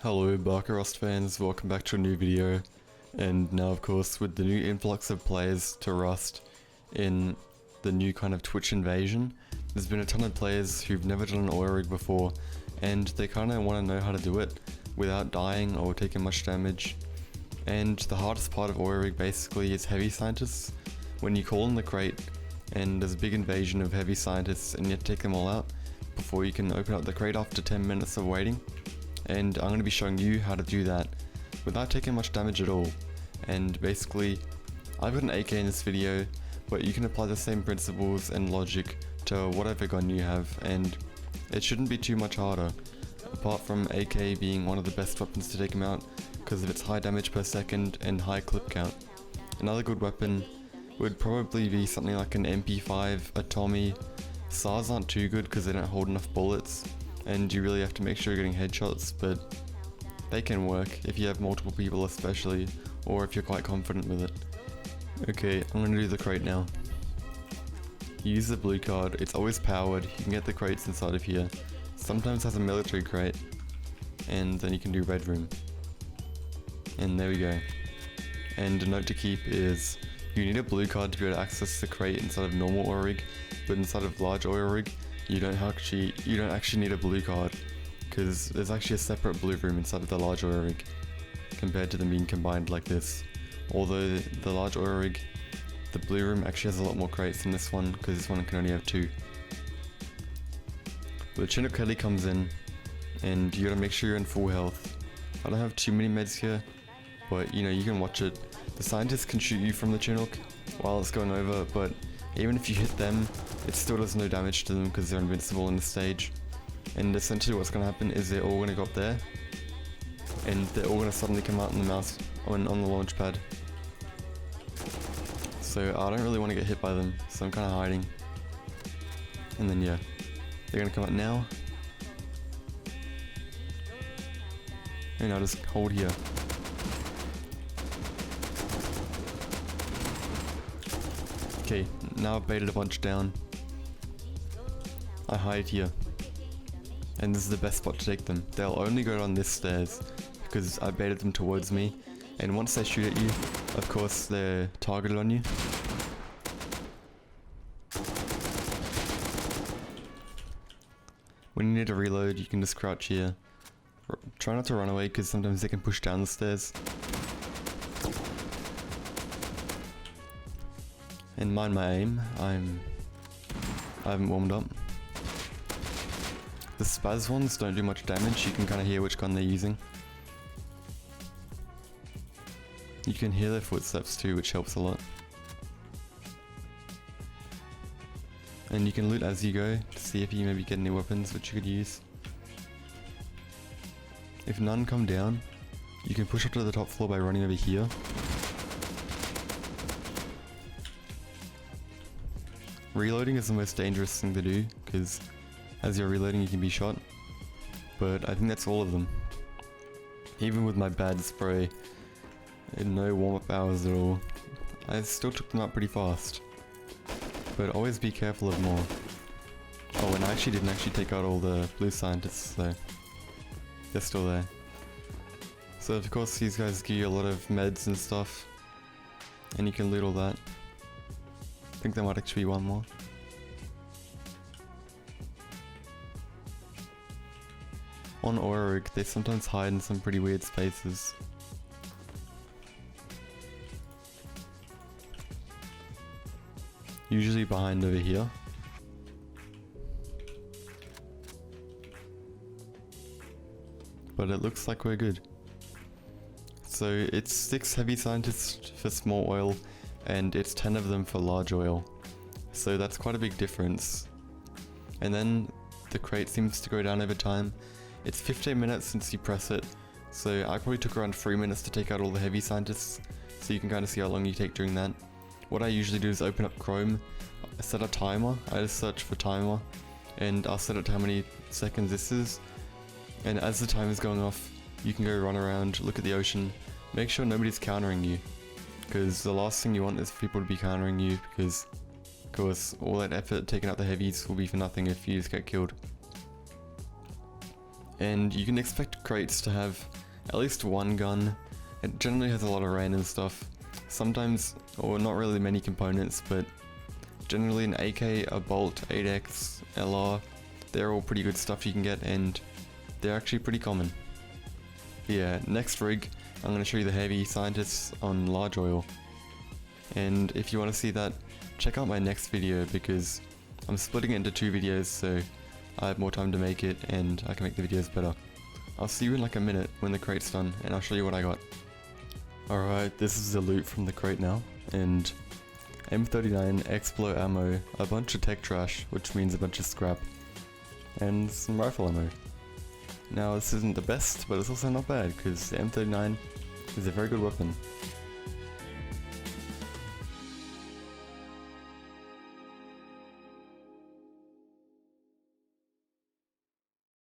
Hello Barcarost fans, welcome back to a new video. And now of course with the new influx of players to Rust in the new kind of Twitch invasion, there's been a ton of players who've never done an oil rig before and they kind of want to know how to do it without dying or taking much damage. And the hardest part of oil rig basically is heavy scientists. When you call in the crate and there's a big invasion of heavy scientists and you have to take them all out before you can open up the crate after 10 minutes of waiting. And I'm going to be showing you how to do that without taking much damage at all. And basically, I've got an AK in this video, but you can apply the same principles and logic to whatever gun you have, and it shouldn't be too much harder, apart from AK being one of the best weapons to take him out because of its high damage per second and high clip count. Another good weapon would probably be something like an MP5, a Tommy. SARs aren't too good because they don't hold enough bullets, and you really have to make sure you're getting headshots, but they can work if you have multiple people especially, or if you're quite confident with it. Okay, I'm going to do the crate now. You use the blue card, it's always powered, you can get the crates inside of here. Sometimes has a military crate, and then you can do red room. And there we go. And a note to keep is, you need a blue card to be able to access the crate inside of normal oil rig, but inside of large oil rig, you don't actually need a blue card, because there's actually a separate blue room inside of the large oil rig compared to them being combined like this. Although the large oil rig, the blue room actually has a lot more crates than this one, because this one can only have 2. The Chinook heli comes in, and you gotta make sure you're in full health. I don't have too many meds here, but you know, you can watch it. The scientists can shoot you from the Chinook while it's going over, but even if you hit them, it still does no damage to them because they're invincible in the stage. And essentially what's going to happen is they're all going to go up there, and they're all going to suddenly come out on the mouse on the launch pad. So I don't really want to get hit by them, so I'm kind of hiding. And then yeah, they're going to come out now. And I'll just hold here. Okay, now I've baited a bunch down. I hide here. And this is the best spot to take them. They'll only go down this stairs because I baited them towards me. And once they shoot at you, of course they're targeted on you. When you need to reload, you can just crouch here. Try not to run away because sometimes they can push down the stairs. And mind my aim, I haven't warmed up. The spaz ones don't do much damage, you can kind of hear which gun they're using. You can hear their footsteps too, which helps a lot. And you can loot as you go to see if you maybe get any weapons which you could use. If none come down, you can push up to the top floor by running over here. Reloading is the most dangerous thing to do, because as you're reloading you can be shot, but I think that's all of them. Even with my bad spray and no warm-up hours at all, I still took them out pretty fast. But always be careful of more. Oh, and I actually didn't take out all the blue scientists, so they're still there. So of course these guys give you a lot of meds and stuff, and you can loot all that. I think there might actually be one more. On oil rig, they sometimes hide in some pretty weird spaces. Usually behind over here. But it looks like we're good. So it's 6 heavy scientists for small oil, and it's 10 of them for large oil. So that's quite a big difference. And then the crate seems to go down over time. It's 15 minutes since you press it, so I probably took around 3 minutes to take out all the heavy scientists, so you can kind of see how long you take doing that. What I usually do is open up Chrome, set a timer, I just search for timer, and I'll set it to how many seconds this is. And as the time is going off, you can go run around, look at the ocean, make sure nobody's countering you. Because the last thing you want is for people to be countering you, because of course all that effort taking out the heavies will be for nothing if you just get killed. and you can expect crates to have at least one gun. It generally has a lot of random stuff, sometimes, or not really many components, but generally an AK, a Bolt, 8X, LR, they're all pretty good stuff you can get, and they're actually pretty common. Yeah, next rig, I'm going to show you the Heavy Scientists on Large Oil. And if you want to see that, check out my next video, because I'm splitting it into 2 videos, so I have more time to make it and I can make the videos better. I'll see you in like a minute when the crate's done, and I'll show you what I got. Alright, this is the loot from the crate now, and M39, Explo ammo, a bunch of tech trash, which means a bunch of scrap, and some rifle ammo. Now this isn't the best, but it's also not bad, because the M39 is a very good weapon.